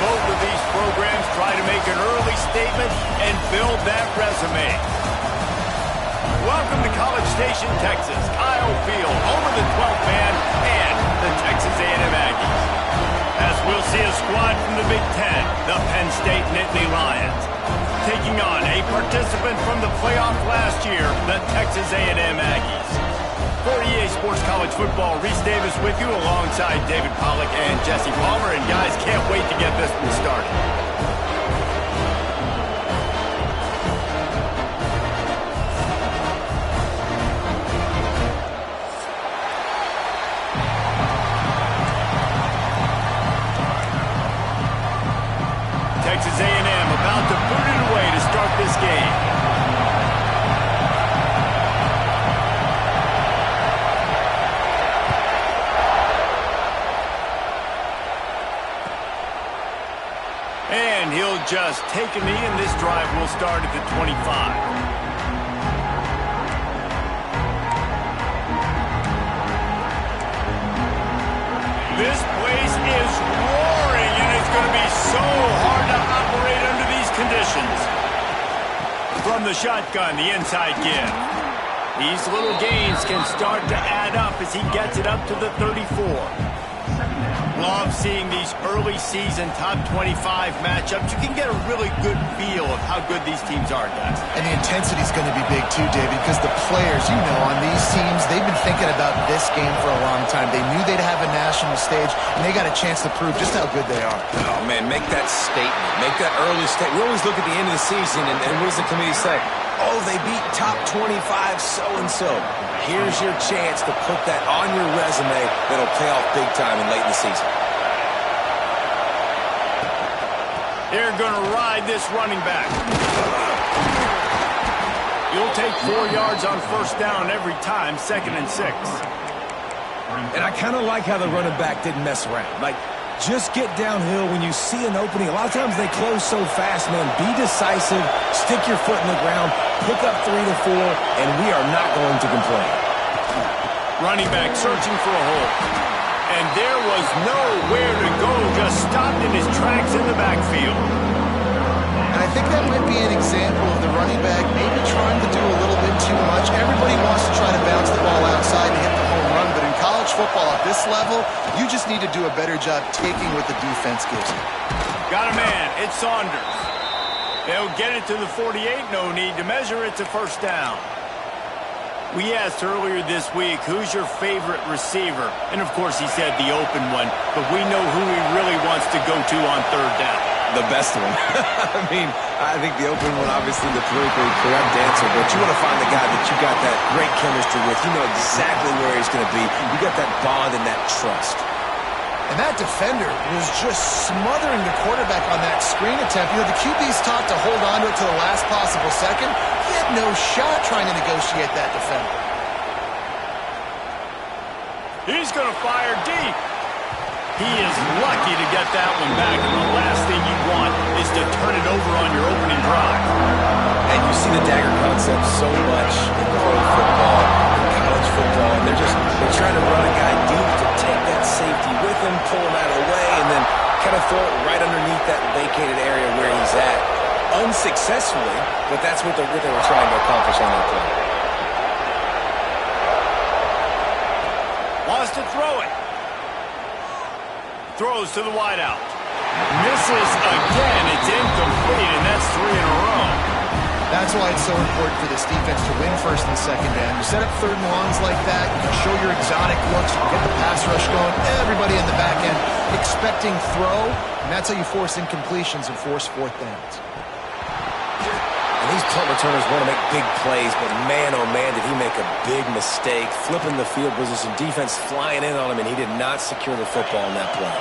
both of these programs try to make an early statement and build that resume. Welcome to College Station, Texas. Kyle Field, home of the 12th man and the Texas A&M Aggies. As we'll see a squad from the Big Ten, the Penn State Nittany Lions, taking on a participant from the playoff last year, the Texas A&M Aggies. For EA Sports College Football, Reese Davis with you alongside David Pollack and Jesse Palmer. And guys, can't wait to get this one started. Texas A&M about to boot it away to start this game. And he'll just take a knee, and this drive will start at the 25. This place is roaring, and it's going to be so hard to operate under these conditions. From the shotgun, the inside give. These little gains can start to add up as he gets it up to the 34. Love seeing these early season top 25 matchups. You can get a really good feel of how good these teams are, guys. And the intensity is going to be big too, David, because the players, you know, on these teams, they've been thinking about this game for a long time. They knew they'd have a national stage, and they got a chance to prove just how good they are. Oh, man, make that statement. Make that early statement. We always look at the end of the season, and what does the committee say? Oh, they beat top 25 so-and-so. Here's your chance to put that on your resume that'll pay off big time and late in the season. They're going to ride this running back. You'll take 4 yards on first down every time, 2nd and 6. And I kind of like how the running back didn't mess around. Like, just get downhill when you see an opening. A lot of times they close so fast, man. Be decisive, stick your foot in the ground, pick up 3 to 4, and we are not going to complain. Running back searching for a hole. And there was nowhere to go, just stopped in his tracks in the backfield. And I think that might be an example of the running back maybe trying to do a little bit too much. Everybody wants to try to bounce the ball outside and hit the home run, but in college football at this level, you just need to do a better job taking what the defense gives you. Got a man, it's Saunders. They'll get it to the 48, no need to measure, it's a first down. We asked earlier this week, who's your favorite receiver? And, of course, he said the open one, but we know who he really wants to go to on third down. The best one. I mean, I think the open one, obviously the politically correct answer, but you want to find the guy that you got that great chemistry with. You know exactly where he's going to be. You got that bond and that trust. And that defender was just smothering the quarterback on that screen attempt. You know, the QB's taught to hold on to it to the last possible second. He had no shot trying to negotiate that defender. He's going to fire deep. He is lucky to get that one back, and the last thing you want is to turn it over on your opening drive. And you see the dagger concept so much in pro football, in college football, and they're trying to run a guy deep to take that safety with him, pull him out of the way, and then kind of throw it right underneath that vacated area where he's at. Unsuccessfully, but that's what they were trying to accomplish on that play. Wants to throw it. Throws to the wideout. Misses again. It's incomplete, and that's 3 in a row. That's why it's so important for this defense to win first and second down. You set up third and longs like that, you can show your exotic looks, you can get the pass rush going, everybody in the back end expecting throw, and that's how you force incompletions and force fourth downs. And these punt returners want to make big plays, but man, oh man, did he make a big mistake. Flipping the field position, defense flying in on him, and he did not secure the football in that play.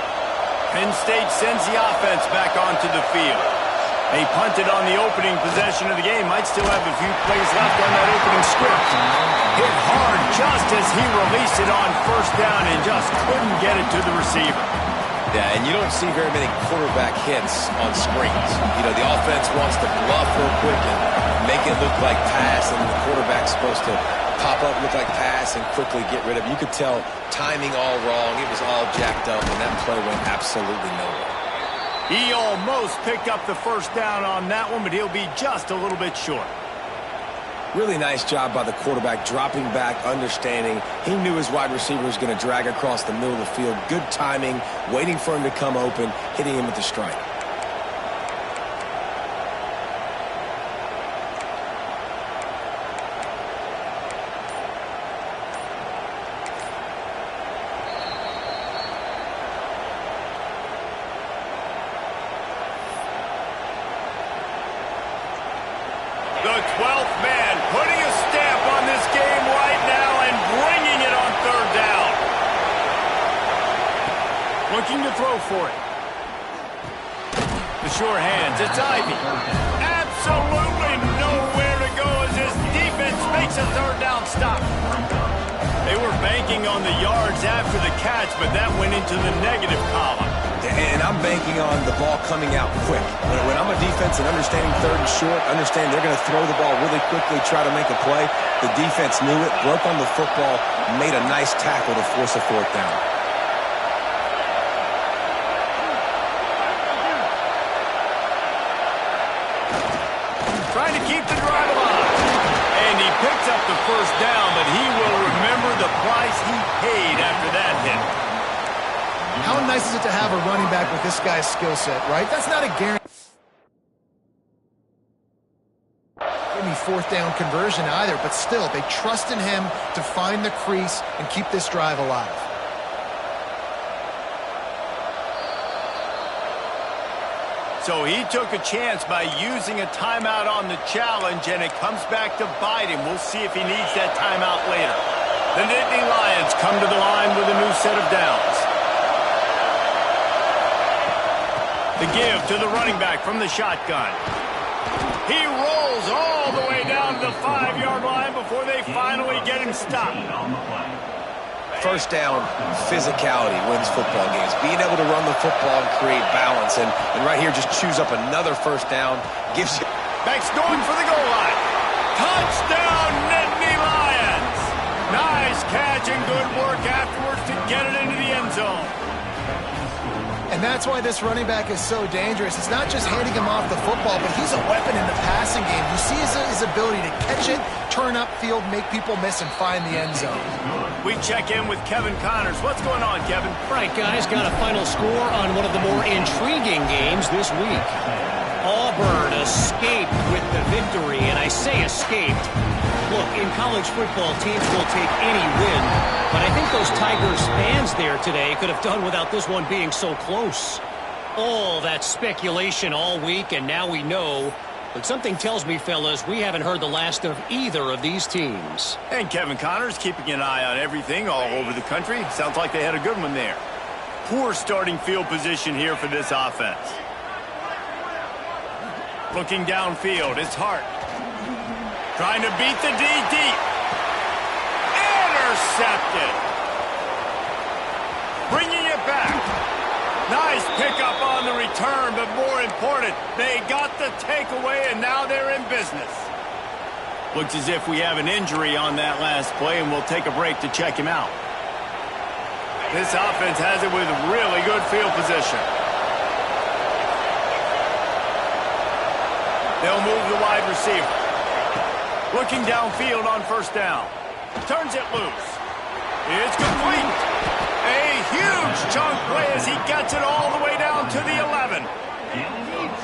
Penn State sends the offense back onto the field. They punted on the opening possession of the game. Might still have a few plays left on that opening script. Hit hard just as he released it on first down and just couldn't get it to the receiver. Yeah, and you don't see very many quarterback hits on screens. You know, the offense wants to bluff real quick and make it look like pass, and the quarterback's supposed to pop up, look like pass, and quickly get rid of it. You could tell timing all wrong. It was all jacked up, and that play went absolutely nowhere. He almost picked up the first down on that one, but he'll be just a little bit short. Really nice job by the quarterback, dropping back, understanding. He knew his wide receiver was going to drag across the middle of the field. Good timing, waiting for him to come open, hitting him with the strike. The 12th man putting a stamp on this game right now and bringing it on third down. Looking to throw for it. The sure hands, it's Ivy. Absolutely nowhere to go as his defense makes a third down stop. They were banking on the yards after the catch, but that went into the negative column. And I'm banking on the ball coming out quick. When I'm a defense and understanding third and short, understand they're going to throw the ball really quickly, try to make a play. The defense knew it, broke on the football, made a nice tackle to force a fourth down. Trying to keep the drive alive. And he picks up the first down, but he will remember the price he paid after that hit. How nice is it to have a running back with this guy's skill set, right? That's not a guarantee. Fourth down conversion either, but still, they trust in him to find the crease and keep this drive alive. So he took a chance by using a timeout on the challenge, and it comes back to bite him. We'll see if he needs that timeout later. The Nittany Lions come to the line with a new set of downs. The give to the running back from the shotgun. He rolls all the way down to the 5-yard line before they finally get him stopped. First down, physicality wins football games. Being able to run the football and create balance. And right here, just choose up another first down. Gives you... Back's going for the goal line. Touchdown, Nittany Lions. Nice catch and good work afterwards to get it into the end zone. And that's why this running back is so dangerous. It's not just handing him off the football, but he's a weapon in the passing game. You see his ability to catch it, turn upfield, make people miss, and find the end zone. We check in with Kevin Connors. What's going on, Kevin? Right, guys, got a final score on one of the more intriguing games this week. Auburn escaped with the victory, and I say escaped. Look, in college football, teams will take any win, but I think those Tigers fans there today could have done without this one being so close. All that speculation all week, and now we know. But something tells me, fellas, we haven't heard the last of either of these teams. And Kevin Connors keeping an eye on everything all over the country. Sounds like they had a good one there. Poor starting field position here for this offense. Looking downfield, it's Hart. Trying to beat the D deep. Intercepted. Bringing it back. Nice pickup on the return, but more important, they got the takeaway, and now they're in business. Looks as if we have an injury on that last play, and we'll take a break to check him out. This offense has it with really good field position. They'll move the wide receiver. Looking downfield on first down. Turns it loose. It's complete. A huge chunk play as he gets it all the way down to the 11.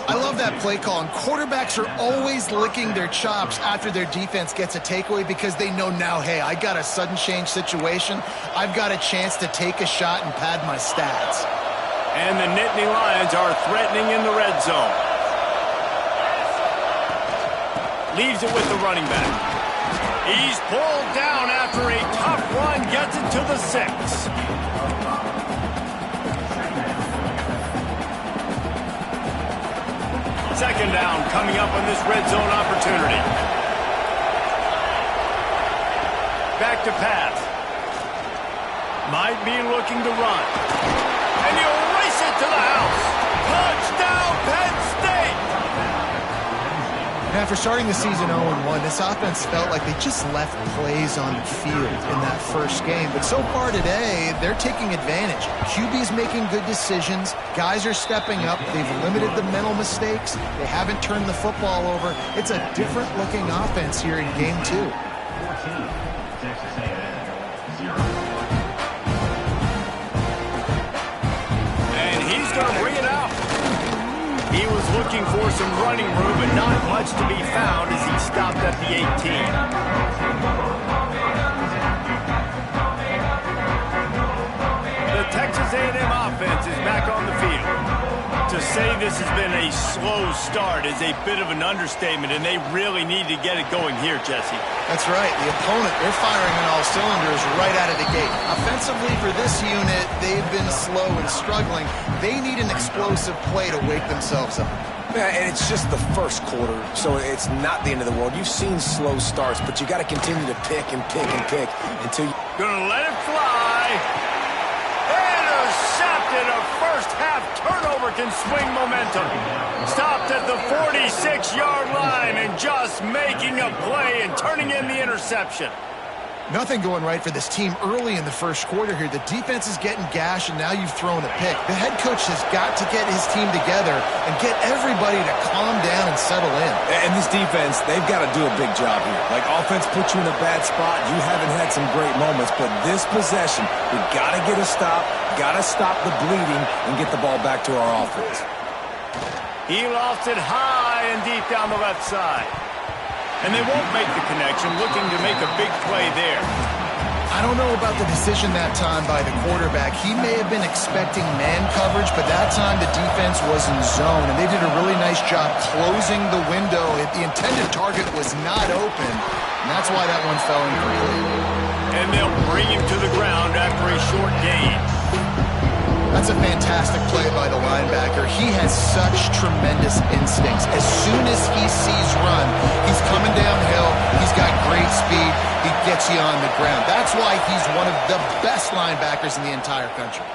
I love that play call, and quarterbacks are always licking their chops after their defense gets a takeaway because they know now, hey, I got a sudden change situation. I've got a chance to take a shot and pad my stats. And the Nittany Lions are threatening in the red zone. Leaves it with the running back. He's pulled down after a tough run, gets it to the 6. Second down coming up on this red zone opportunity. Back to pass. Might be looking to run. And he'll race it to the house. Touchdown, Penn State! And after starting the season 0-1, this offense felt like they just left plays on the field in that first game. But so far today, they're taking advantage. QB's making good decisions. Guys are stepping up. They've limited the mental mistakes. They haven't turned the football over. It's a different-looking offense here in Game 2. And he's going to bring it out. He was looking for some running room, but not much to be found as he stopped at the 18. The Texas A&M offense is back on the field. To say this has been a slow start is a bit of an understatement, and they really need to get it going here, Jesse. That's right. The opponent, they're firing on all cylinders right out of the gate. Offensively for this unit, they've been slow and struggling. They need an explosive play to wake themselves up. Yeah, and it's just the first quarter, so it's not the end of the world. You've seen slow starts, but you got to continue to pick and pick and pick until you... Gonna let it fly. Intercepted. A first half turnover can swing momentum. Stopped at the 46-yard line and just making a play and turning in the interception. Nothing going right for this team early in the first quarter here. The defense is getting gashed, and now you've thrown a pick. The head coach has got to get his team together and get everybody to calm down and settle in. And this defense, they've got to do a big job here. Like, offense put you in a bad spot. You haven't had some great moments, but this possession, we got to get a stop, got to stop the bleeding, and get the ball back to our offense. He lost it high and deep down the left side. And they won't make the connection, looking to make a big play there. I don't know about the decision that time by the quarterback. He may have been expecting man coverage, but that time the defense was in zone, and they did a really nice job closing the window. The intended target was not open, and that's why that one fell incomplete. And they'll bring him to the ground after a short gain. That's a fantastic play by the linebacker. He has such tremendous instincts. As soon as he sees run, he's coming downhill. He's got great speed. He gets you on the ground. That's why he's one of the best linebackers in the entire country.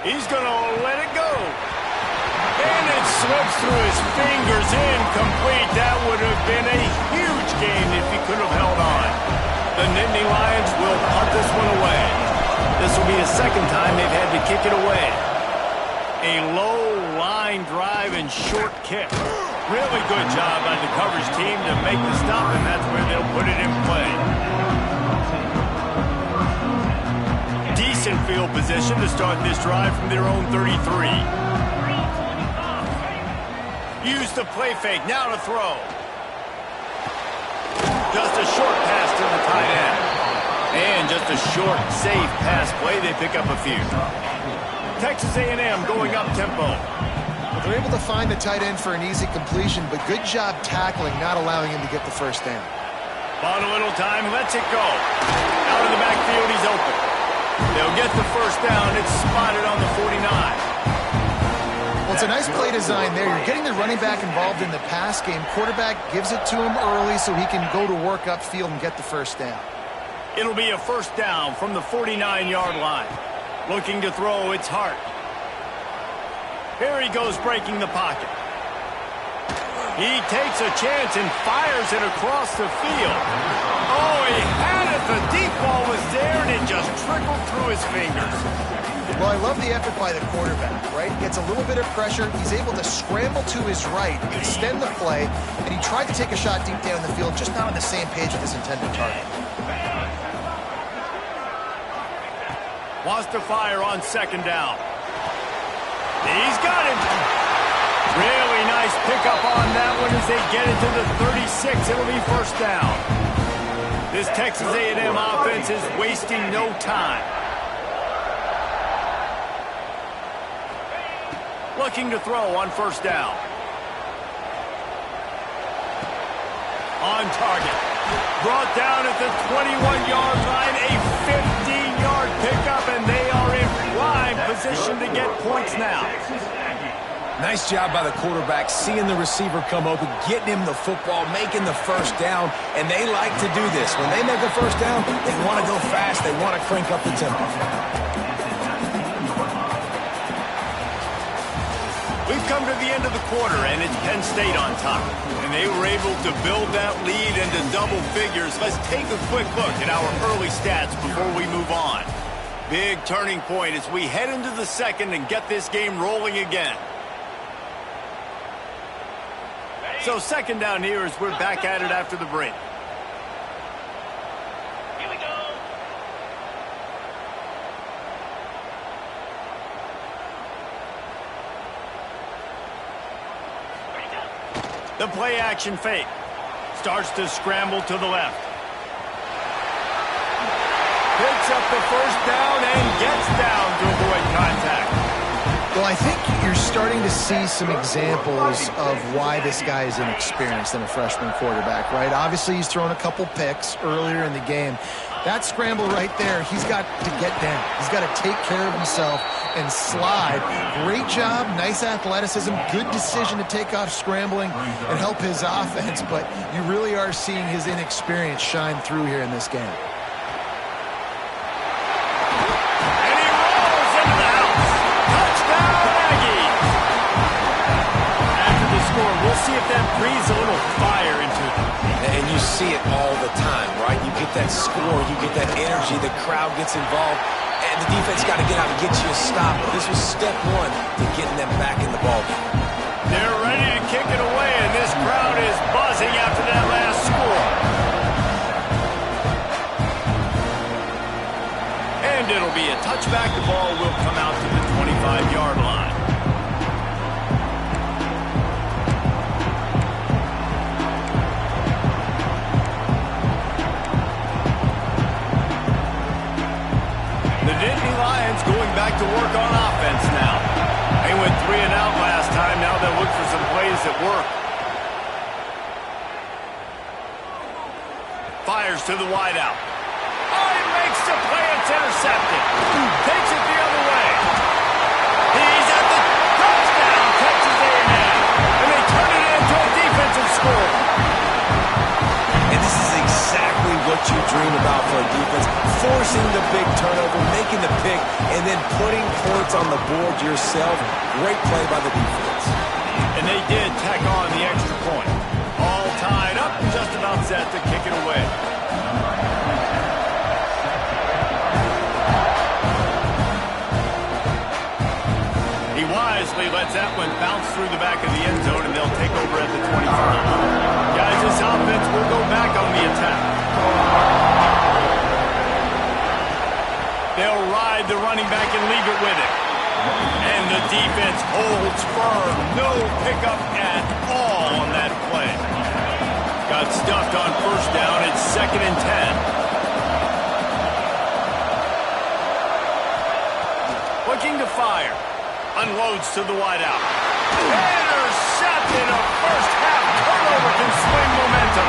He's going to let it go. And it slips through his fingers, incomplete. That would have been a huge gain if he could have held on. The Nittany Lions will punt this one away. This will be the second time they've had to kick it away. A low line drive and short kick. Really good job by the coverage team to make the stop, and that's where they'll put it in play. Decent field position to start this drive from their own 33. Use the play fake, now to throw. Just a short pass to the tight end. And just a short, safe pass play. They pick up a few. Texas A&M going up-tempo. Well, they're able to find the tight end for an easy completion, but good job tackling, not allowing him to get the first down. Bought a little time, lets it go. Out of the backfield, he's open. They'll get the first down. It's spotted on the 49. Well, it's a nice play design there. You're getting the running back involved in the pass game. Quarterback gives it to him early so he can go to work upfield and get the first down. It'll be a first down from the 49-yard line. Looking to throw, it's Hart. Here he goes breaking the pocket. He takes a chance and fires it across the field. Oh, he had it. The deep ball was there, and it just trickled through his fingers. Well, I love the effort by the quarterback, right? Gets a little bit of pressure. He's able to scramble to his right, extend the play, and he tried to take a shot deep down the field, just not on the same page with his intended target. Wants to fire on second down. He's got it. Really nice pickup on that one as they get it to the 36. It'll be first down. This Texas A&M offense is wasting no time. Looking to throw on first down. On target. Brought down at the 21-yard line. A 15-yard pickup, and they are in prime position to get points now. Nice job by the quarterback, seeing the receiver come open, getting him the football, making the first down, and they like to do this. When they make a first down, they want to go fast. They want to crank up the tempo. We've come to the end of the quarter, and it's Penn State on top. And they were able to build that lead into double figures. Let's take a quick look at our early stats before we move on. Big turning point as we head into the second and get this game rolling again. So second down here as we're back at it after the break. Here we go. The play action fake. Starts to scramble to the left. Picks up the first down and gets down to avoid contact. Well, I think you're starting to see some examples of why this guy is inexperienced in a freshman quarterback, right? Obviously, he's thrown a couple picks earlier in the game. That scramble right there, he's got to get down. He's got to take care of himself and slide. Great job, nice athleticism, good decision to take off scrambling and help his offense, but you really are seeing his inexperience shine through here in this game. We'll see if that breathes a little fire into them. And you see it all the time, right? You get that score, you get that energy, the crowd gets involved, and the defense got to get out and get you a stop. This was step one to getting them back in the ballgame. They're ready to kick it away, and this crowd is buzzing after that last score. And it'll be a touchback. The ball will come out to the 25-yard line. Going back to work on offense now. They went 3 and out last time. Now they'll look for some plays that work. Fires to the wideout. Oh, he makes the play. It's intercepted. Takes it the other way. He's at the touchdown. Texas A&M. And they turn it into a defensive score. And this is exactly what you dream about for a defense. Forcing the big turnover, making the pick, and then putting points on the board yourself. Great play by the defense. And they did tack on the extra point. All tied up, just about set to kick it away. He wisely lets that one bounce through the back of the end zone, and they'll take over at the 25. Guys, this offense will go back on the attack. They'll ride the running back and leave it with it. And the defense holds firm. No pickup at all on that play. Got stuffed on first down. It's 2nd and 10. Looking to fire. Unloads to the wideout. Intercepted. A first-half turnover can swing momentum.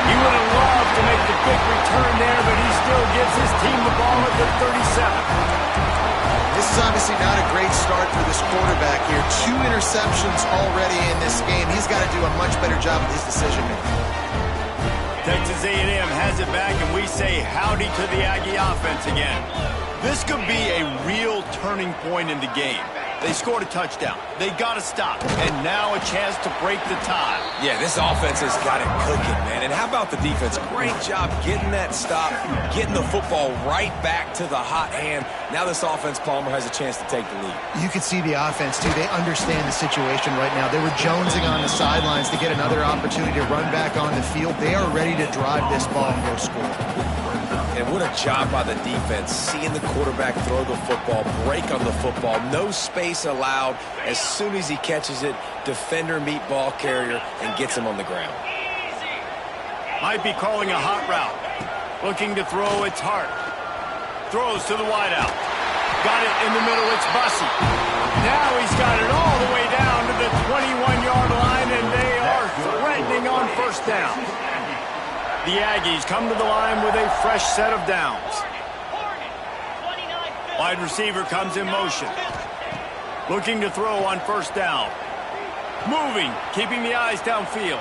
He would have loved to make the big return there, but he still gives his team the ball at the 37. This is obviously not a great start for this quarterback here. 2 interceptions already in this game. He's got to do a much better job with his decision-making. Texas A&M has it back, and we say howdy to the Aggie offense again. This could be a real turning point in the game. They scored a touchdown. They got to stop. And now a chance to break the tie. Yeah, this offense has got it cooking, man. And how about the defense? Great job getting that stop, getting the football right back to the hot hand. Now this offense, Palmer, has a chance to take the lead. You can see the offense, too. They understand the situation right now. They were jonesing on the sidelines to get another opportunity to run back on the field. They are ready to drive this ball and go score. And what a job by the defense, seeing the quarterback throw the football, break on the football, no space allowed. As soon as he catches it, defender meet ball carrier and gets him on the ground. Might be calling a hot route. Looking to throw, it's Hart. Throws to the wideout. Got it in the middle, it's Bussey. Now he's got it all the way down to the 21-yard line, and they are threatening on first down. The Aggies come to the line with a fresh set of downs. Wide receiver comes in motion. Looking to throw on first down. Moving, keeping the eyes downfield.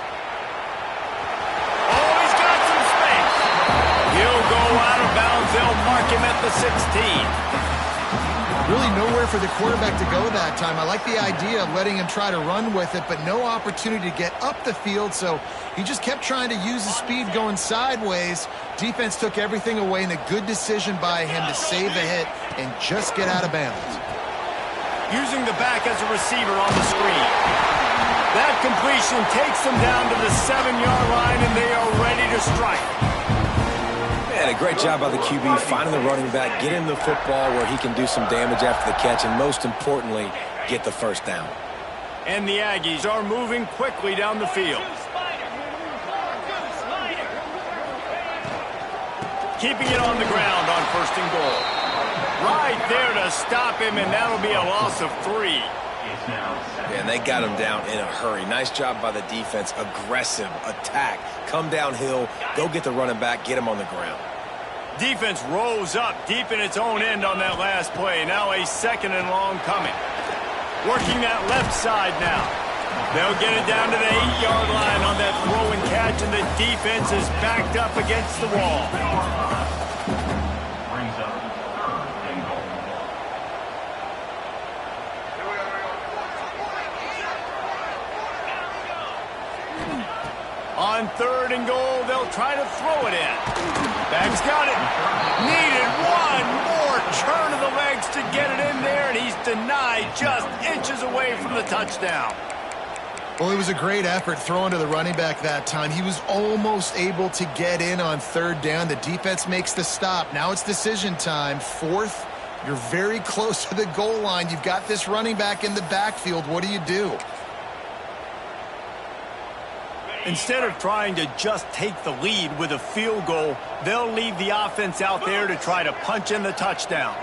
Oh, he's got some space. He'll go out of bounds. They'll mark him at the 16. Really nowhere for the quarterback to go that time. I like the idea of letting him try to run with it, but no opportunity to get up the field, so he just kept trying to use his speed going sideways. Defense took everything away, and a good decision by him to save a hit and just get out of bounds. Using the back as a receiver on the screen. That completion takes them down to the 7-yard line, and they are ready to strike. Man, a great job by the QB finding the running back, getting the football where he can do some damage after the catch, and most importantly, get the first down. And the Aggies are moving quickly down the field. Keeping it on the ground on 1st and goal. Right there to stop him, and that'll be a loss of 3. And they got him down in a hurry. Nice job by the defense. Aggressive attack. Come downhill, go get the running back, get him on the ground. Defense rose up deep in its own end on that last play. Now a 2nd and long coming. Working that left side now. They'll get it down to the 8-yard line on that throw and catch, and the defense is backed up against the wall. On 3rd and goal, they'll try to throw it in. Back's got it. Needed one more turn of the legs to get it in there, and he's denied just inches away from the touchdown. Well, it was a great effort throwing to the running back that time. He was almost able to get in on 3rd down. The defense makes the stop. Now it's decision time. 4th, you're very close to the goal line. You've got this running back in the backfield. What do you do? Instead of trying to just take the lead with a field goal, they'll leave the offense out there to try to punch in the touchdown.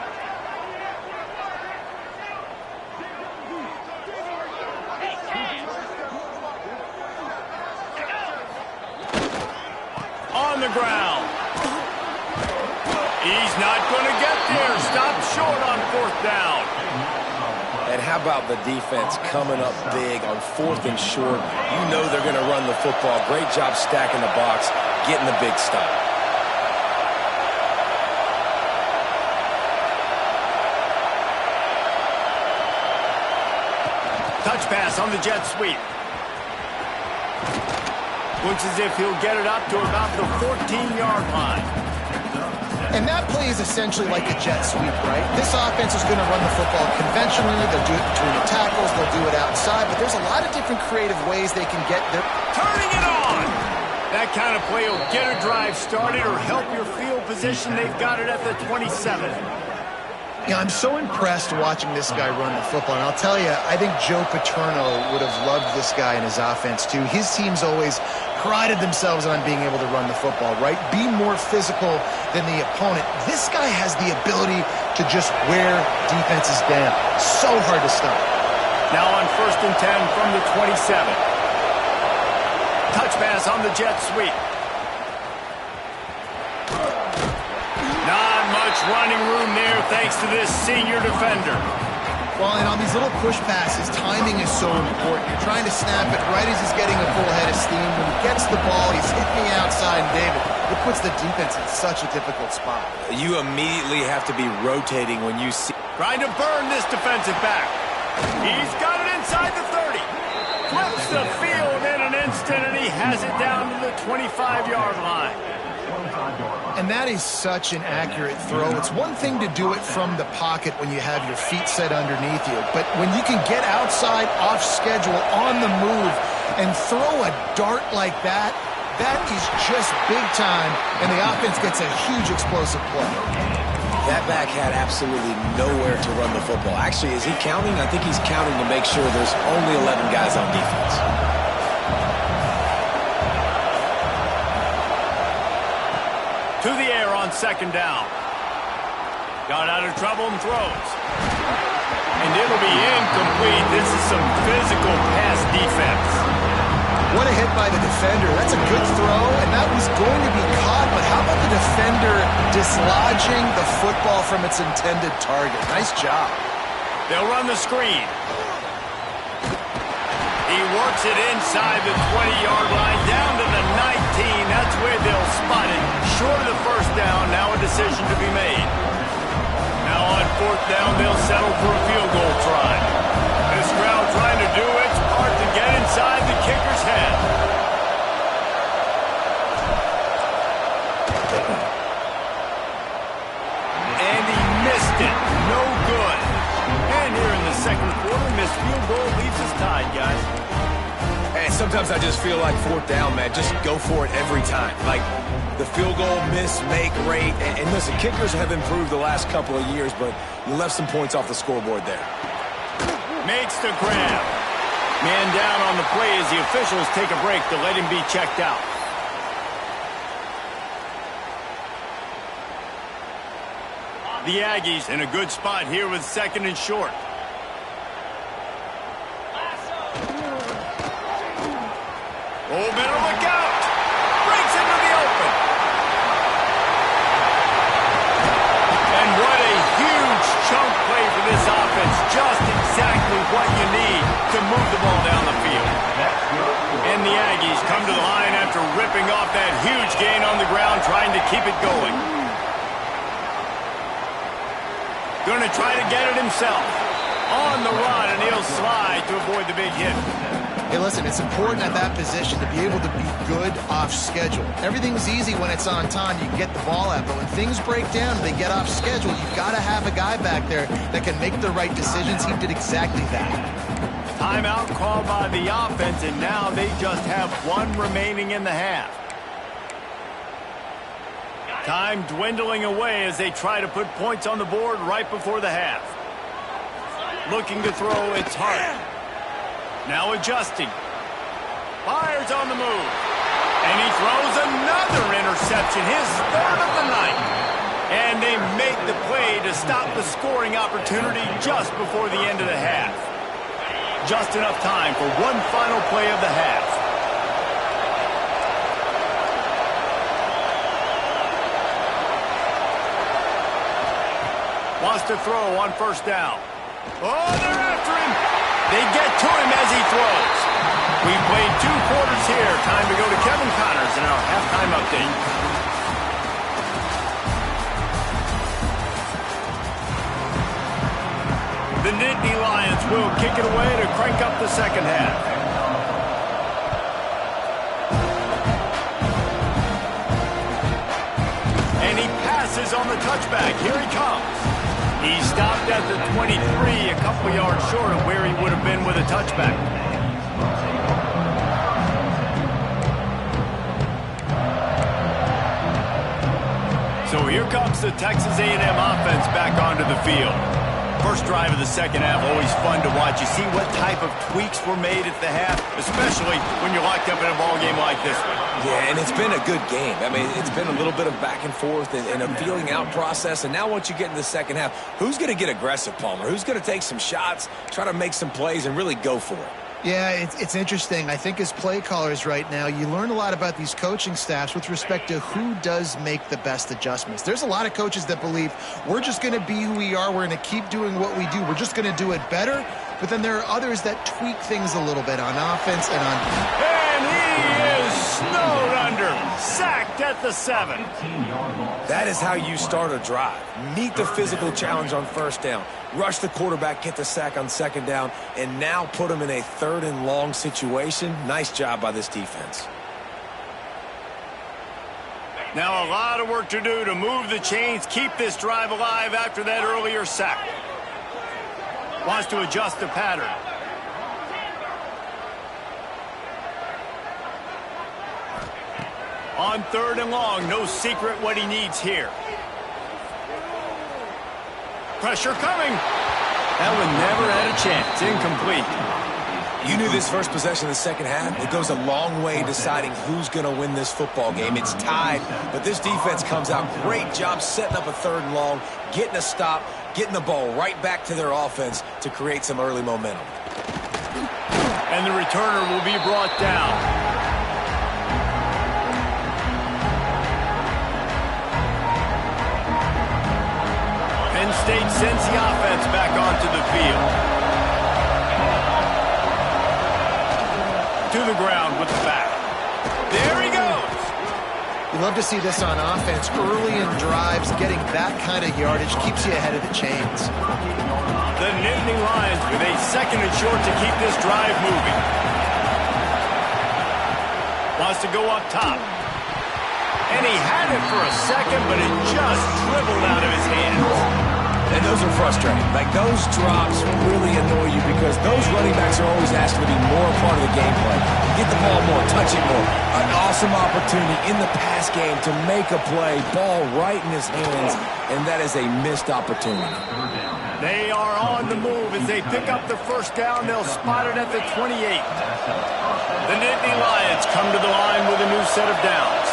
On the ground. He's not going to get there. Stop short on 4th down. And how about the defense coming up big on 4th and short? You know they're going to run the football. Great job stacking the box, getting the big stop. Touch pass on the jet sweep. Looks as if he'll get it up to about the 14-yard line. And that play is essentially like a jet sweep, right? This offense is going to run the football conventionally. They'll do it between the tackles. They'll do it outside. But there's a lot of different creative ways they can get there. Turning it on! That kind of play will get a drive started or help your field position. They've got it at the 27. Yeah, I'm so impressed watching this guy run the football. And I'll tell you, I think Joe Paterno would have loved this guy in his offense, too. His team's always prided themselves on being able to run the football, right? Be more physical than the opponent. This guy has the ability to just wear defenses down. So hard to stop. Now on 1st and 10 from the 27. Touch pass on the jet sweep. Not much running room there thanks to this senior defender. Well, and on these little push passes, timing is so important. You're trying to snap it right as he's getting a full head of steam. When he gets the ball, he's hitting the outside, and David, it puts the defense in such a difficult spot. You immediately have to be rotating when you see... Trying to burn this defensive back. He's got it inside the 30. Flips the field in an instant, and he has it down to the 25-yard line. And that is such an accurate throw. It's one thing to do it from the pocket when you have your feet set underneath you, but when you can get outside, off schedule, on the move, and throw a dart like that, that is just big time, and the offense gets a huge explosive play. That back had absolutely nowhere to run the football. Actually, is he counting? I think he's counting to make sure there's only 11 guys on defense. To the air on 2nd down. Got out of trouble and throws. And it'll be incomplete. This is some physical pass defense. What a hit by the defender. That's a good throw, and that was going to be caught, but how about the defender dislodging the football from its intended target? Nice job. They'll run the screen. He works it inside the 20-yard line, down to the 19. That's where they'll spot it. Short of the 1st down, now a decision to be made. Now on fourth down, they'll settle for a field goal try. This crowd trying to do its part to get inside the kicker's head. And he missed it. No good. And here in the second quarter, missed field goal leaves us tied, guys. And sometimes I just feel like fourth down, man, just go for it every time. Like the field goal miss, make rate. And listen, kickers have improved the last couple of years, but you left some points off the scoreboard there. Makes the grab. Man down on the play as the officials take a break to let him be checked out. The Aggies in a good spot here with second and short. Oh, better look out. Breaks into the open. And what a huge chunk play for this offense. Just exactly what you need to move the ball down the field. And the Aggies come to the line after ripping off that huge gain on the ground, trying to keep it going. Going to try to get it himself. On the run, and he'll slide to avoid the big hit. Hey, listen, it's important at that position to be able to be good off schedule. Everything's easy when it's on time. You can get the ball out. But when things break down, they get off schedule. You've got to have a guy back there that can make the right decisions. He did exactly that. Timeout called by the offense, and now they just have one remaining in the half. Time dwindling away as they try to put points on the board right before the half. Looking to throw, it's Hart. Now adjusting. Fires on the move. And he throws another interception, his third of the night. And they make the play to stop the scoring opportunity just before the end of the half. Just enough time for one final play of the half. Wants to throw on first down. Oh, they're after him. They get to him as he throws. We've played 2 quarters here. Time to go to Kevin Connors in our halftime update. The Nittany Lions will kick it away to crank up the second half. And he passes on the touchback. Here he comes. He stopped at the 23, a couple yards short of where he would have been with a touchback. So here comes the Texas A&M offense back onto the field. First drive of the second half, always fun to watch. You see what type of tweaks were made at the half, especially when you're locked up in a ball game like this one. Yeah, and it's been a good game. I mean, it's been a little bit of back and forth and a feeling out process. And now once you get in the second half, who's going to get aggressive, Palmer? Who's going to take some shots, try to make some plays, and really go for it? Yeah, it's interesting. I think as play callers right now, you learn a lot about these coaching staffs with respect to who does make the best adjustments. There's a lot of coaches that believe we're just going to be who we are. We're going to keep doing what we do. We're just going to do it better. But then there are others that tweak things a little bit on offense and on... And he is snowed under. Sacked at the 7. That is how you start a drive. Meet the physical challenge on first down. Rush the quarterback, get the sack on second down, and now put him in a 3rd and long situation. Nice job by this defense. Now a lot of work to do to move the chains, keep this drive alive after that earlier sack. Wants to adjust the pattern. On 3rd and long, no secret what he needs here. Pressure coming. That one never had a chance. Incomplete. You knew this first possession of the second half. It goes a long way deciding who's going to win this football game. It's tied, but this defense comes out. Great job setting up a 3rd and long, getting a stop, getting the ball right back to their offense to create some early momentum. And the returner will be brought down. Penn State sends the offense back onto the field. To the ground with the back. There he goes. love to see this on offense. Early in drives, getting that kind of yardage keeps you ahead of the chains. The Nittany Lions with a 2nd and short to keep this drive moving. Wants to go up top. And he had it for a second, but it just dribbled out of his hands. And those are frustrating. Like, those drops really annoy you because those running backs are always asked to be more a part of the game plan. Get the ball more, touch it more. An awesome opportunity in the pass game to make a play, ball right in his hands, and that is a missed opportunity. They are on the move as they pick up the first down. They'll spot it at the 28. The Nittany Lions come to the line with a new set of downs.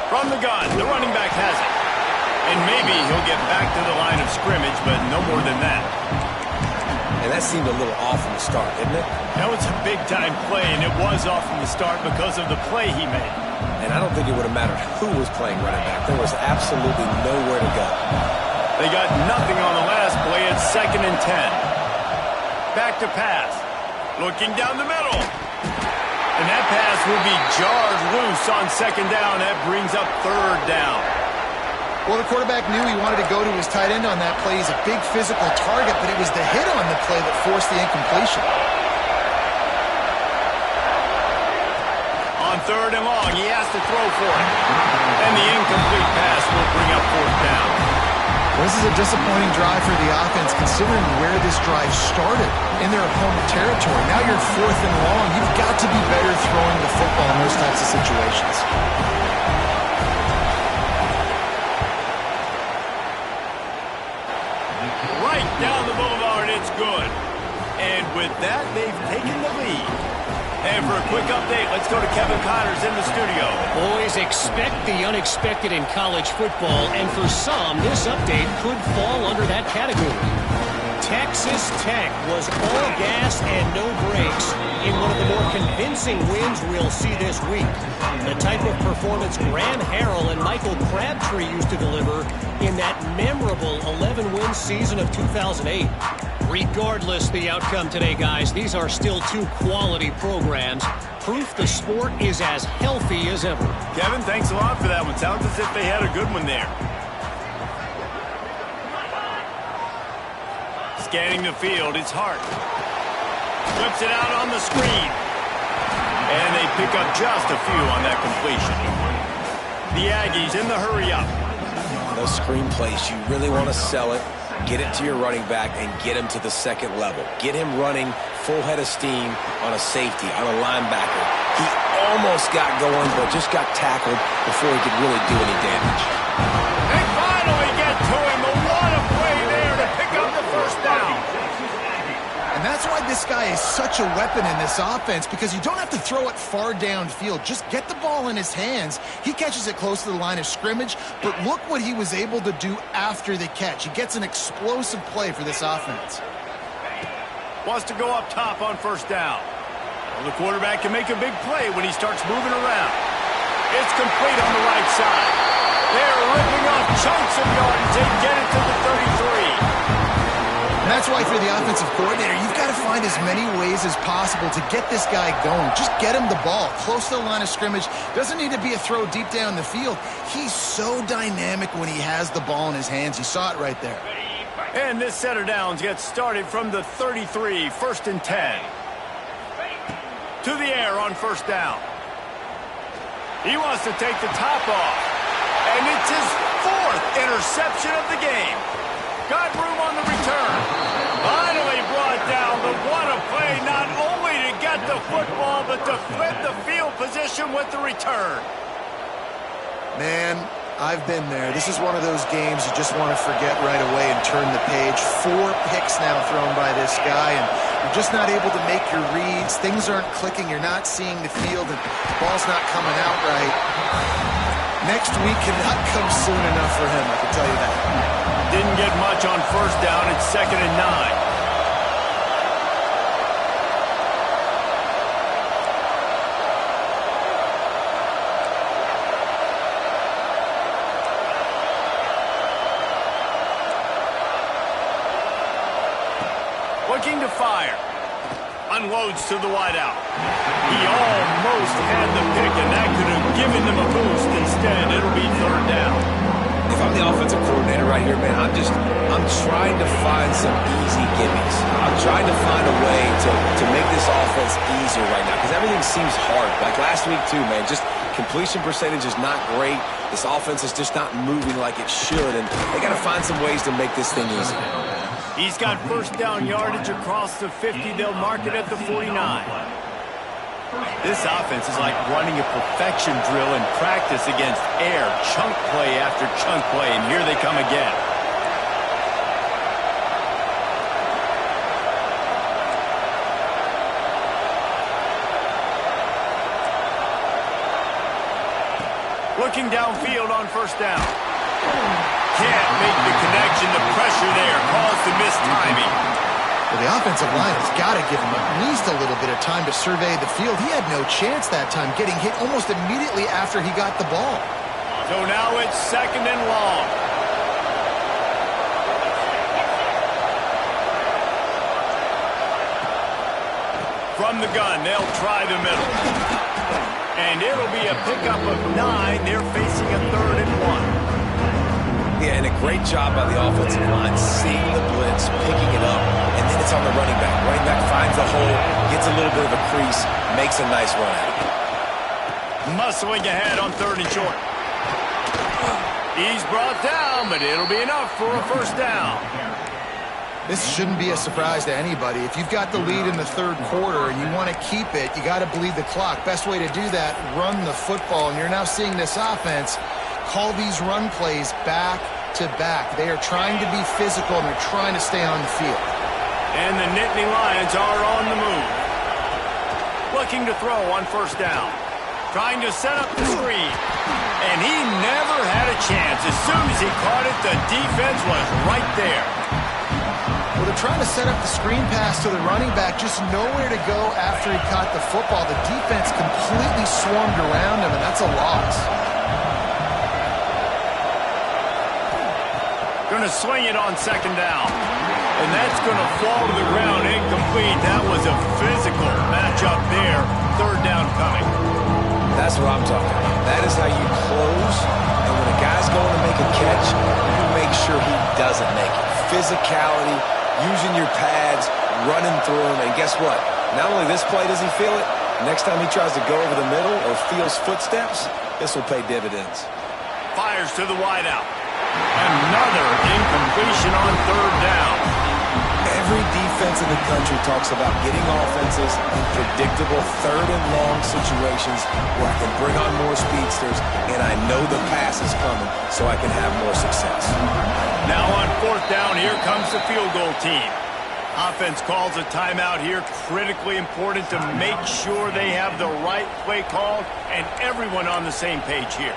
From the gun, the running back has it. And maybe he'll get back to the line of scrimmage, but no more than that. And that seemed a little off from the start, didn't it? That was a big-time play, and it was off from the start because of the play he made. And I don't think it would have mattered who was playing running back. There was absolutely nowhere to go. They got nothing on the last play. It's 2nd and 10. Back to pass. Looking down the middle. And that pass will be jarred loose on 2nd down. That brings up 3rd down. Well, the quarterback knew he wanted to go to his tight end on that play. He's a big physical target, but it was the hit on the play that forced the incompletion. On 3rd and long, he has to throw for it. And the incomplete pass will bring up 4th down. This is a disappointing drive for the offense, considering where this drive started, in their opponent territory. Now you're 4th and long. You've got to be better throwing the football in those types of situations. Right down the boulevard, it's good. And with that, they've taken the lead. And for a quick update, let's go to Kevin Connors in the studio. Boys, expect the unexpected in college football, and for some, this update could fall under that category. Texas Tech was all gas and no brakes in one of the more convincing wins we'll see this week. The type of performance Graham Harrell and Michael Crabtree used to deliver in that memorable 11-win season of 2008. Regardless the outcome today, guys, these are still 2 quality programs. Proof the sport is as healthy as ever. Kevin, thanks a lot for that one. Sounds as if they had a good one there. Scanning the field, it's Hart. Flips it out on the screen. And they pick up just a few on that completion. The Aggies in the hurry-up. Those screen plays, you really want to sell it, get it to your running back, and get him to the 2nd level. Get him running full head of steam on a safety, on a linebacker. He almost got going, but just got tackled before he could really do any damage. They finally get to him. What a play there to pick up the first down. And that's why this guy is such a weapon in this offense, because you don't have to throw it far downfield. Just get the ball in his hands. He catches it close to the line of scrimmage, but look what he was able to do after the catch. He gets an explosive play for this offense. Wants to go up top on 1st down. Well, the quarterback can make a big play when he starts moving around. It's complete on the right side. They're ripping off chunks of yards. They get it to the 33. And that's why for the offensive coordinator, you've got to find as many ways as possible to get this guy going. Just get him the ball close to the line of scrimmage. Doesn't need to be a throw deep down the field. He's so dynamic when he has the ball in his hands. You saw it right there. And this set of downs gets started from the 33, 1st and 10. To the air on 1st down. He wants to take the top off. And it's his 4th interception of the game. Got room on the return. Finally brought down, but what a play, not only to get the football, but to flip the field position with the return. Man, I've been there. This is one of those games you just want to forget right away and turn the page. 4 picks now thrown by this guy, and you're just not able to make your reads. Things aren't clicking. You're not seeing the field, and the ball's not coming out right. Next week cannot come soon enough for him, I can tell you that. Didn't get much on 1st down. It's 2nd and 9. Looking to fire. Unloads to the wideout. He almost had the pick, and that could have given them a boost. Instead, it'll be third down. If I'm the offensive coordinator right here, man, I'm trying to find some easy gimmies. I'm trying to find a way to make this offense easier right now because everything seems hard. Like last week too, man, just completion percentage is not great. This offense is just not moving like it should, and they got to find some ways to make this thing easy. He's got first down yardage across the 50. They'll mark it at the 49. This offense is like running a perfection drill in practice against air. Chunk play after chunk play, and here they come again. Looking downfield on first down. Can't make the connection. The pressure there caused the missed timing. Well, the offensive line has got to give him at least a little bit of time to survey the field. He had no chance that time, getting hit almost immediately after he got the ball. So now it's second and long. From the gun, they'll try the middle. And it'll be a pickup of 9. They're facing a third and 1. Yeah, and a great job by the offensive line, seeing the blitz, picking it up, and then it's on the running back. Running back finds the hole, gets a little bit of a crease, makes a nice run at it. Muscling ahead on third and short. He's brought down, but it'll be enough for a first down. This shouldn't be a surprise to anybody. If you've got the lead in the third quarter and you want to keep it, you got to bleed the clock. Best way to do that, run the football. And you're now seeing this offense call these run plays back to back. They are trying to be physical, and they're trying to stay on the field. And the Nittany Lions are on the move. Looking to throw on first down. Trying to set up the screen. And he never had a chance. As soon as he caught it, the defense was right there. Well, they're trying to set up the screen pass to the running back, just nowhere to go after he caught the football. The defense completely swarmed around him, and that's a loss. Going to swing it on second down. And that's going to fall to the ground incomplete. That was a physical matchup there. Third down coming. That's what I'm talking about. That is how you close. And when a guy's going to make a catch, you make sure he doesn't make it. Physicality, using your pads, running through him. And guess what? Not only this play does he feel it, next time he tries to go over the middle or feels footsteps, this will pay dividends. Fires to the wideout. Another incompletion on third down. Every defense in the country talks about getting offenses in predictable third and long situations where I can bring on more speedsters and I know the pass is coming so I can have more success. Now on fourth down, here comes the field goal team. Offense calls a timeout here. Critically important to make sure they have the right play called and everyone on the same page here.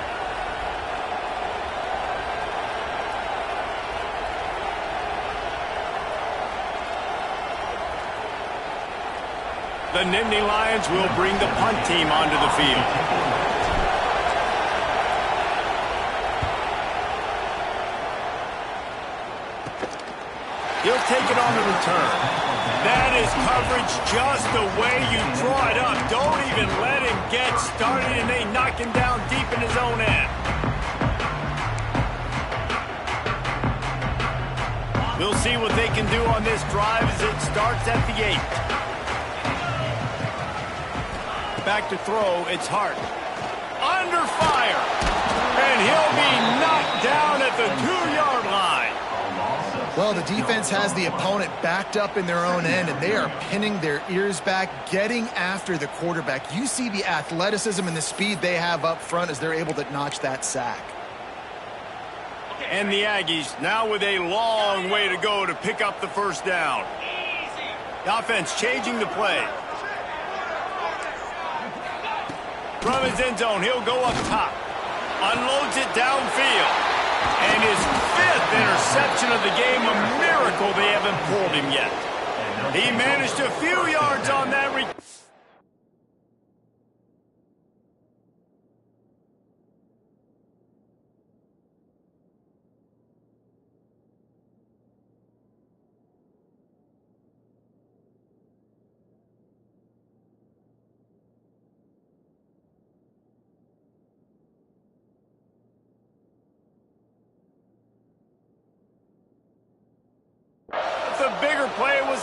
The Nittany Lions will bring the punt team onto the field. He'll take it on the return. That is coverage just the way you draw it up. Don't even let him get started, and they knock him down deep in his own end. We'll see what they can do on this drive as it starts at the 8. Back to throw, it's Hart. Under fire. And he'll be knocked down at the 2-yard line. Well, the defense has the opponent backed up in their own end, and they are pinning their ears back, getting after the quarterback. You see the athleticism and the speed they have up front as they're able to notch that sack. And the Aggies now with a long way to go to pick up the first down. The offense changing the play. From his end zone, he'll go up top. Unloads it downfield. And his 5th interception of the game, a miracle they haven't pulled him yet. He managed a few yards on that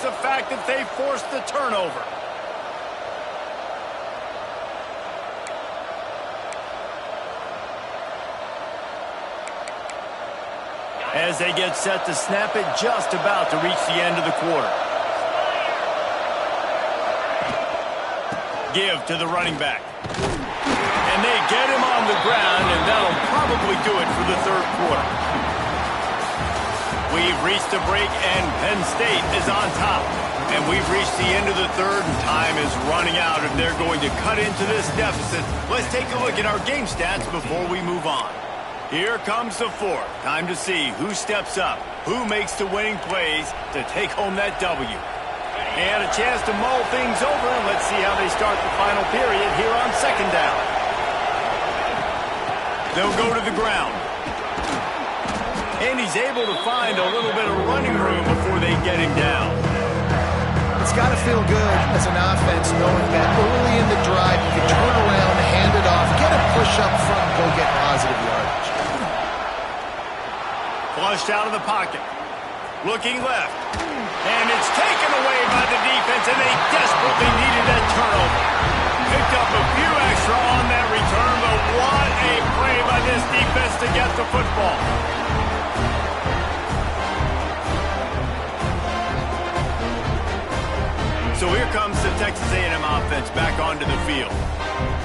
the fact that they forced the turnover. As they get set to snap it, just about to reach the end of the quarter. Give to the running back. And they get him on the ground, and that'll probably do it for the third quarter. We've reached a break, and Penn State is on top. And we've reached the end of the third, and time is running out if they're going to cut into this deficit. Let's take a look at our game stats before we move on. Here comes the fourth. Time to see who steps up, who makes the winning plays to take home that W. And a chance to mull things over, and let's see how they start the final period here on second down. They'll go to the ground. And he's able to find a little bit of running room before they get him down. It's got to feel good as an offense knowing that early in the drive you can turn around, hand it off, get a push up front, and go get positive yardage. Flushed out of the pocket. Looking left. And it's taken away by the defense, and they desperately needed that turnover. Picked up a few extra on that return, but what a play by this defense to get the football. So here comes the Texas A&M offense back onto the field.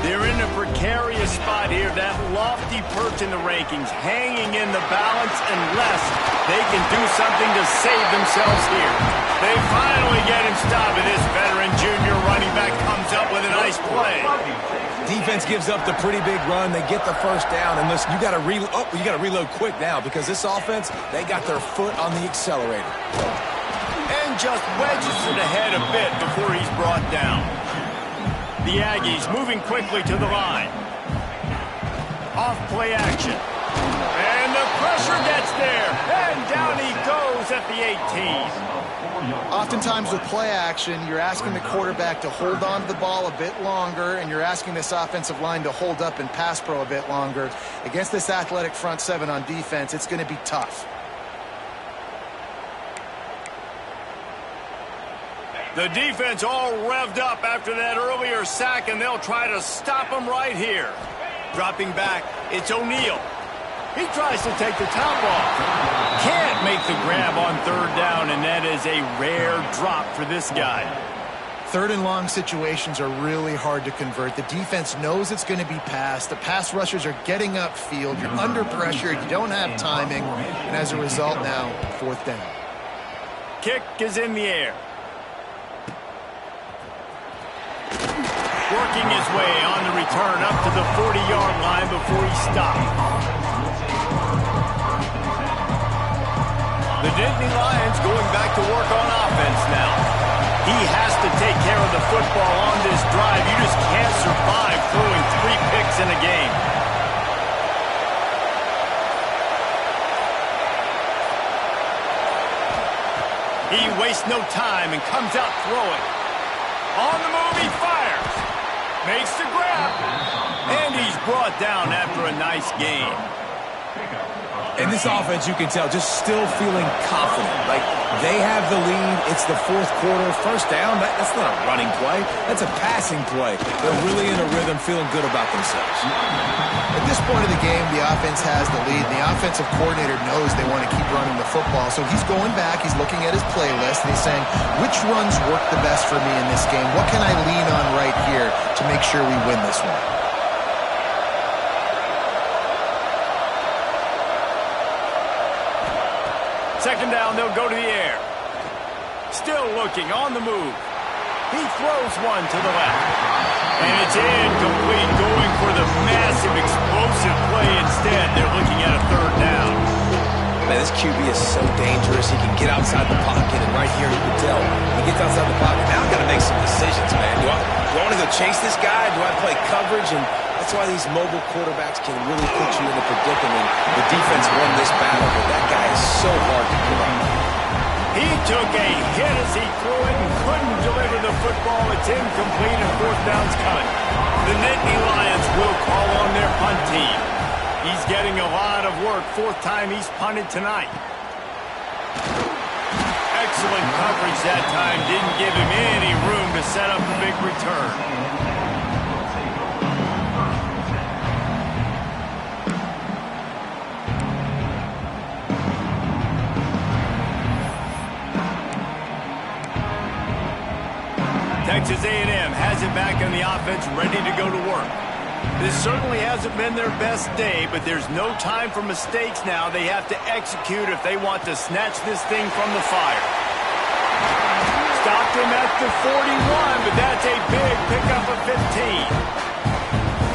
They're in a precarious spot here, that lofty perch in the rankings, hanging in the balance unless they can do something to save themselves here. They finally get him stopped, and this veteran junior running back comes up with a nice play. Defense gives up the pretty big run. They get the first down, and listen, you got to reload quick now because this offense, they got their foot on the accelerator. And just wedges it ahead a bit before he's brought down. The Aggies moving quickly to the line. Off play action. And the pressure gets there. And down he goes at the 18. Oftentimes with play action, you're asking the quarterback to hold on to the ball a bit longer, and you're asking this offensive line to hold up and pass pro a bit longer. Against this athletic front seven on defense, it's going to be tough. The defense all revved up after that earlier sack, and they'll try to stop him right here. Dropping back, it's O'Neal. He tries to take the top off. Can't make the grab on third down, and that is a rare drop for this guy. Third and long situations are really hard to convert. The defense knows it's going to be passed. The pass rushers are getting upfield. You're under pressure. You don't have timing. And as a result now, fourth down. Kick is in the air. Working his way on the return up to the 40-yard line before he stopped. The Nittany Lions going back to work on offense now. He has to take care of the football on this drive. You just can't survive throwing 3 picks in a game. He wastes no time and comes out throwing. On the move, he fires. Makes the grab. And he's brought down after a nice gain. And this offense, you can tell, just still feeling confident. Like, they have the lead. It's the fourth quarter. First down, that's not a running play. That's a passing play. They're really in a rhythm, feeling good about themselves. At this point of the game, the offense has the lead. The offensive coordinator knows they want to keep running the football. So he's going back. He's looking at his playlist, and he's saying, which runs work the best for me in this game? What can I lean on right here to make sure we win this one? Second down, they'll go to the air. Still looking, on the move. He throws one to the left. And it's incomplete, going for the massive explosive play instead. They're looking at a third down. Man, this QB is so dangerous. He can get outside the pocket, and right here you can tell. He gets outside the pocket. Now I've got to make some decisions, man. Do I want to go chase this guy? Do I play coverage? And that's why these mobile quarterbacks can really put you in a predicament. The defense won this battle, but that guy is so hard to pull out. He took a hit as he threw it and couldn't deliver the football. It's incomplete and fourth down's coming. The Nittany Lions will call on their punt team. He's getting a lot of work. Fourth time he's punted tonight. Excellent coverage that time. Didn't give him any room to set up a big return. Texas A&M has it back on the offense, ready to go to work. This certainly hasn't been their best day, but there's no time for mistakes now. They have to execute if they want to snatch this thing from the fire. Stopped him at the 41, but that's a big pickup of 15.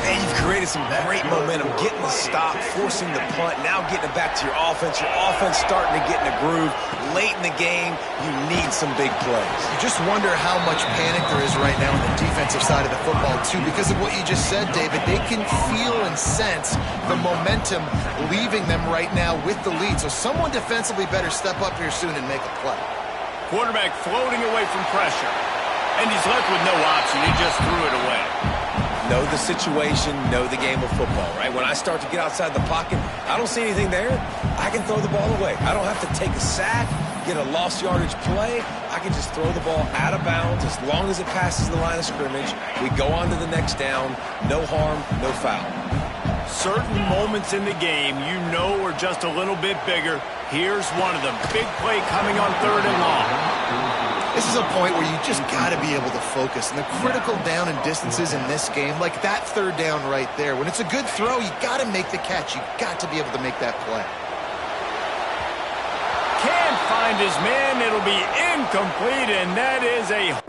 And you've created some great momentum, getting the stop, forcing the punt, now getting it back to your offense. Your offense starting to get in a groove. Late in the game, you need some big plays. You just wonder how much panic there is right now on the defensive side of the football, too, because of what you just said, David. They can feel and sense the momentum leaving them right now with the lead. So someone defensively better step up here soon and make a play. Quarterback floating away from pressure. And he's left with no option. He just threw it away. Know the situation, know the game of football, right? When I start to get outside the pocket, I don't see anything there, I can throw the ball away. I don't have to take a sack, get a lost yardage play. I can just throw the ball out of bounds as long as it passes the line of scrimmage. We go on to the next down. No harm, no foul. Certain moments in the game you know are just a little bit bigger. Here's one of them. Big play coming on 3rd and long. This is a point where you just got to be able to focus. And the critical down and distances in this game, like that 3rd down right there, when it's a good throw, you got to make the catch. You got to be able to make that play. Can't find his man. It'll be incomplete, and that is a...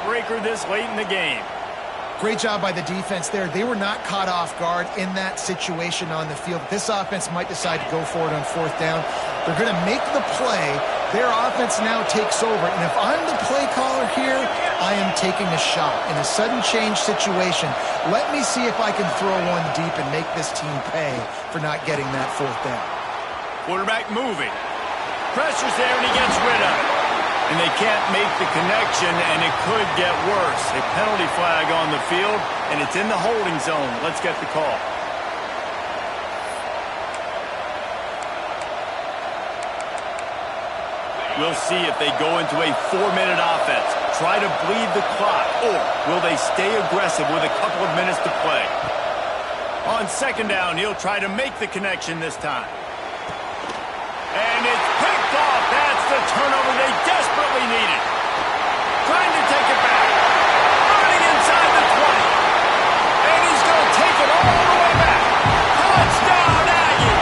breaker this late in the game. Great job by the defense there. They were not caught off guard in that situation on the field. This offense might decide to go for it on 4th down. They're going to make the play. Their offense now takes over. And if I'm the play caller here, I am taking a shot. In a sudden change situation, let me see if I can throw one deep and make this team pay for not getting that 4th down. Quarterback moving. Pressure's there, and he gets rid of it. And they can't make the connection, and it could get worse. A penalty flag on the field, and it's in the holding zone. Let's get the call. We'll see if they go into a 4-minute offense, try to bleed the clock, or will they stay aggressive with a couple of minutes to play? On 2nd down, he'll try to make the connection this time. And it's picked off. That's the turnover they desperately needed. Trying to take it back. Running inside the 20. And he's going to take it all the way back. Touchdown, Aggie.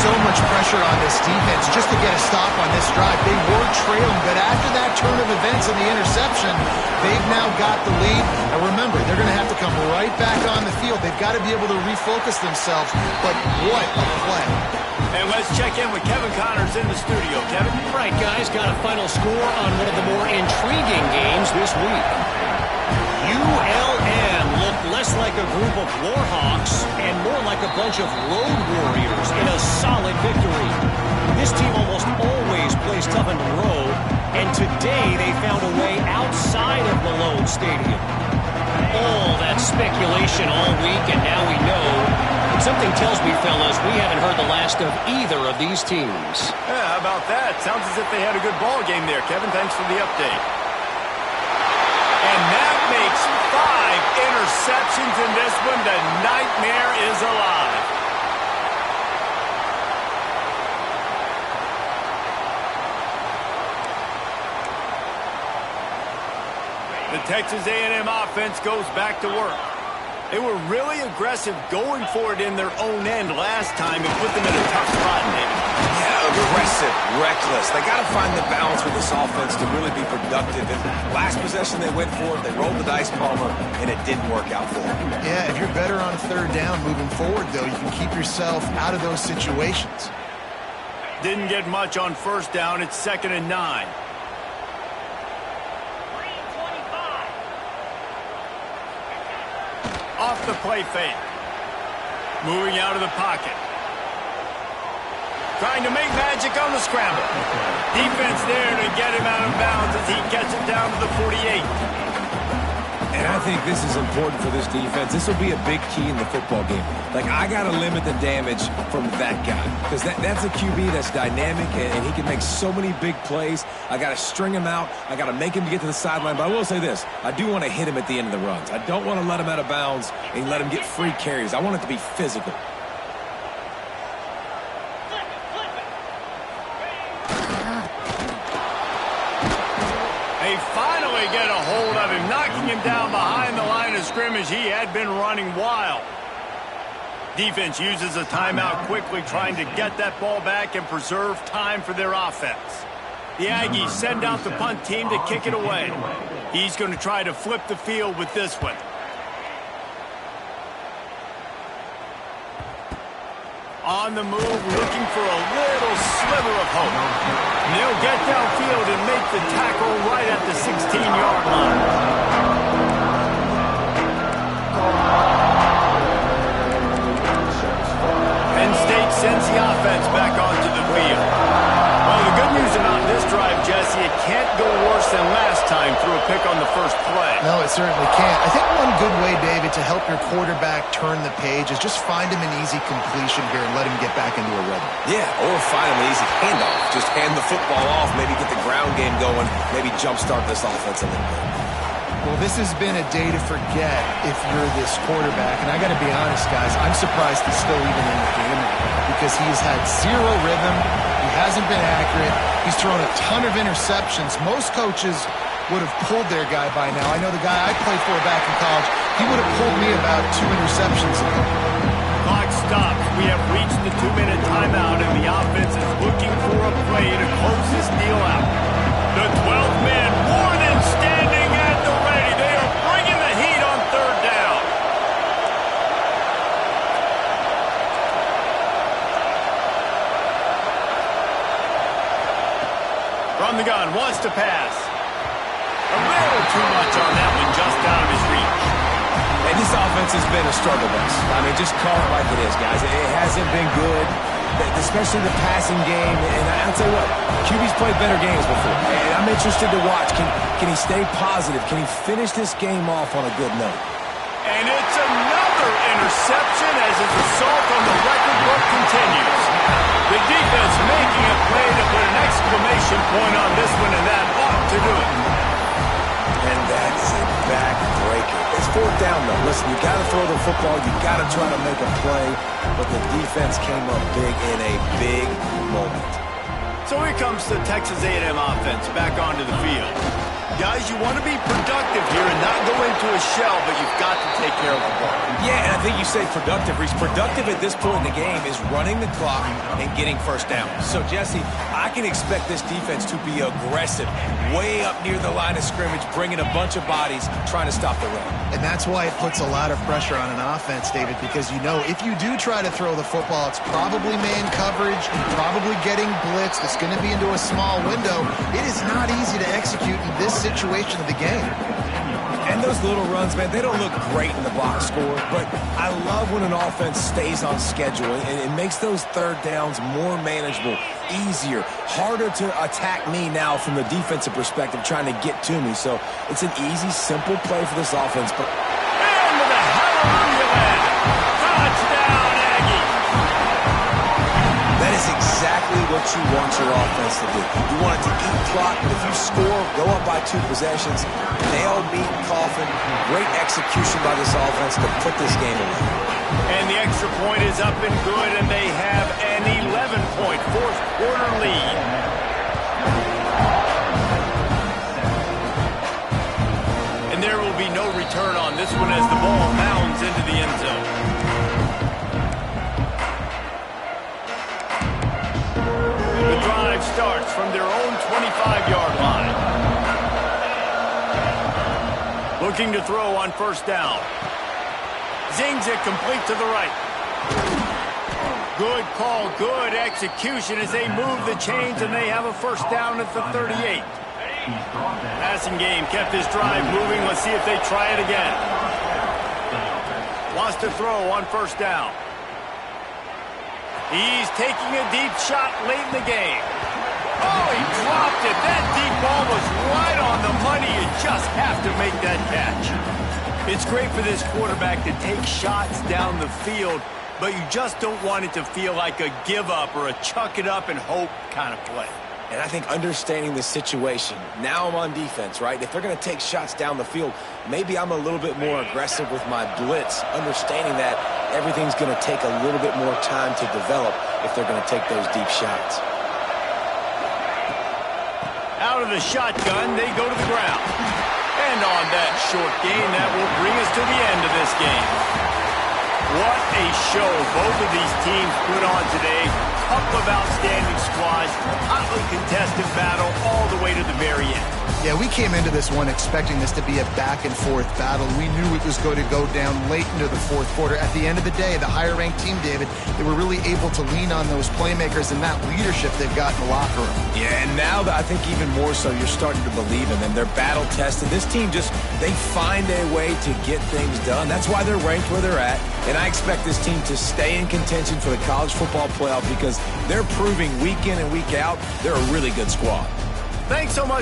So much pressure on this defense just to get a stop on this drive. They were trailing, but after that turn of events and the interception, they've now got the lead. And remember, they're going to have to come right back on the field. They've got to be able to refocus themselves. But what a play. And let's check in with Kevin Connors in the studio. Kevin? Right, guys, got a final score on one of the more intriguing games this week. ULM looked less like a group of Warhawks and more like a bunch of road warriors in a solid victory. This team almost always plays tough on the road, and today they found a way outside of Malone Stadium. All that speculation all week, and now we know. Something tells me, fellas, we haven't heard the last of either of these teams. Yeah, how about that? Sounds as if they had a good ball game there. Kevin, thanks for the update. And that makes 5 interceptions in this one. The nightmare is alive. The Texas A&M offense goes back to work. They were really aggressive going for it in their own end last time and put them in a tough spot, David. Yeah, aggressive, reckless. They got to find the balance with this offense to really be productive. And last possession they went for it, they rolled the dice, Palmer, and it didn't work out for them. Yeah, if you're better on 3rd down moving forward, though, you can keep yourself out of those situations. Didn't get much on 1st down. It's 2nd and 9. the play fake. Moving out of the pocket. Trying to make magic on the scramble. Defense there to get him out of bounds as he gets it down to the 48. And I think this is important for this defense. This will be a big key in the football game. Like, I got to limit the damage from that guy. Because that's a QB that's dynamic, and he can make so many big plays. I got to string him out. I got to make him get to the sideline. But I will say this. I do want to hit him at the end of the runs. I don't want to let him out of bounds and let him get free carries. I want it to be physical. They finally get a hold of him, knocking him down behind the line of scrimmage. He had been running wild. Defense uses a timeout quickly, trying to get that ball back and preserve time for their offense. The Aggies send out the punt team to kick it away. He's going to try to flip the field with this one. On the move, looking for a little sliver of hope. And he'll get downfield and make the tackle right at the 16-yard line. Penn State sends the offense back onto the field. Well, the good news about this drive, Jesse, it can't go worse than last time through a pick on the first play. No, it certainly can't. I think one good way, David, to help your quarterback turn the page is just find him an easy completion here and let him get back into a rhythm. Yeah, or find him an easy handoff. Just hand the football off, maybe get the ground game going, maybe jumpstart this offense a little bit. Well, this has been a day to forget if you're this quarterback. And I got to be honest, guys, I'm surprised he's still even in the game right now because he's had zero rhythm. He hasn't been accurate. He's thrown a ton of interceptions. Most coaches would have pulled their guy by now. I know the guy I played for back in college, he would have pulled me about 2 interceptions ago. Clock stops. We have reached the 2-minute timeout, and the offense is looking for a play to close this deal out. The 12th man more than standing at the ready. They are bringing the heat on third down. From the gun, wants to pass. A little too much on that one, just out of his reach. And this offense has been a struggle bus. I mean, just call it like it is, guys. It hasn't been good, especially the passing game. And I'll tell you what, QB's played better games before. And I'm interested to watch. Can he stay positive? Can he finish this game off on a good note? And it's another interception as his assault on the record book continues. The defense making a play to put an exclamation point on this one, and that ought to do it. And that's a back-breaker. It's fourth down, though. Listen, you got to throw the football. You got to try to make a play. But the defense came up big in a big moment. So here comes the Texas A&M offense back onto the field. Guys, you want to be productive here and not go into a shell, but you've got to take care of the ball. Yeah, and I think you say productive, Reese. Productive at this point in the game is running the clock and getting first down. So, Jesse, I can expect this defense to be aggressive, way up near the line of scrimmage, bringing a bunch of bodies, trying to stop the run. And that's why it puts a lot of pressure on an offense, David, because you know if you do try to throw the football, it's probably man coverage, probably getting blitzed, it's going to be into a small window. It is not easy to execute in this situation of the game. And those little runs, man, they don't look great in the box score, but I love when an offense stays on schedule, and it makes those third downs more manageable, easier, harder to attack me now from the defensive perspective trying to get to me. So it's an easy, simple play for this offense. But into the hallelujah land. Touchdown, Aggie. that is exactly what you want your offense to do. You want it to eat clock, but if you score, go up by 2 possessions, nail, meet, coffin, great execution by this offense to put this game away. And the extra point is up and good, and they have an 11-point fourth quarter lead. And there will be no return on this one as the ball mounds into the end zone. The drive starts from their own 25-yard line. Looking to throw on first down. Zings it complete to the right. Good call, good execution as they move the chains, and they have a first down at the 38. Passing game kept this drive moving. Let's see if they try it again. wants to throw on first down. He's taking a deep shot late in the game. Oh, he dropped it. That deep ball was right on the money. You just have to make that catch. It's great for this quarterback to take shots down the field, but you just don't want it to feel like a give-up or a chuck-it-up and hope kind of play. And I think understanding the situation, now I'm on defense, right? If they're going to take shots down the field, maybe I'm a little bit more aggressive with my blitz, understanding that everything's going to take a little bit more time to develop if they're going to take those deep shots. Out of the shotgun, they go to the ground. And on that short gain, that will bring us to the end of this game. What a show both of these teams put on today. Couple of outstanding squads, hotly contested battle all the way to the very end. Yeah, we came into this one expecting this to be a back-and-forth battle. We knew it was going to go down late into the fourth quarter. At the end of the day, the higher-ranked team, David, they were really able to lean on those playmakers and that leadership they've got in the locker room. Yeah, and now I think even more so, you're starting to believe in them. They're battle-tested. This team they find a way to get things done. That's why they're ranked where they're at. And I expect this team to stay in contention for the college football playoff because they're proving week in and week out they're a really good squad. Thanks so much.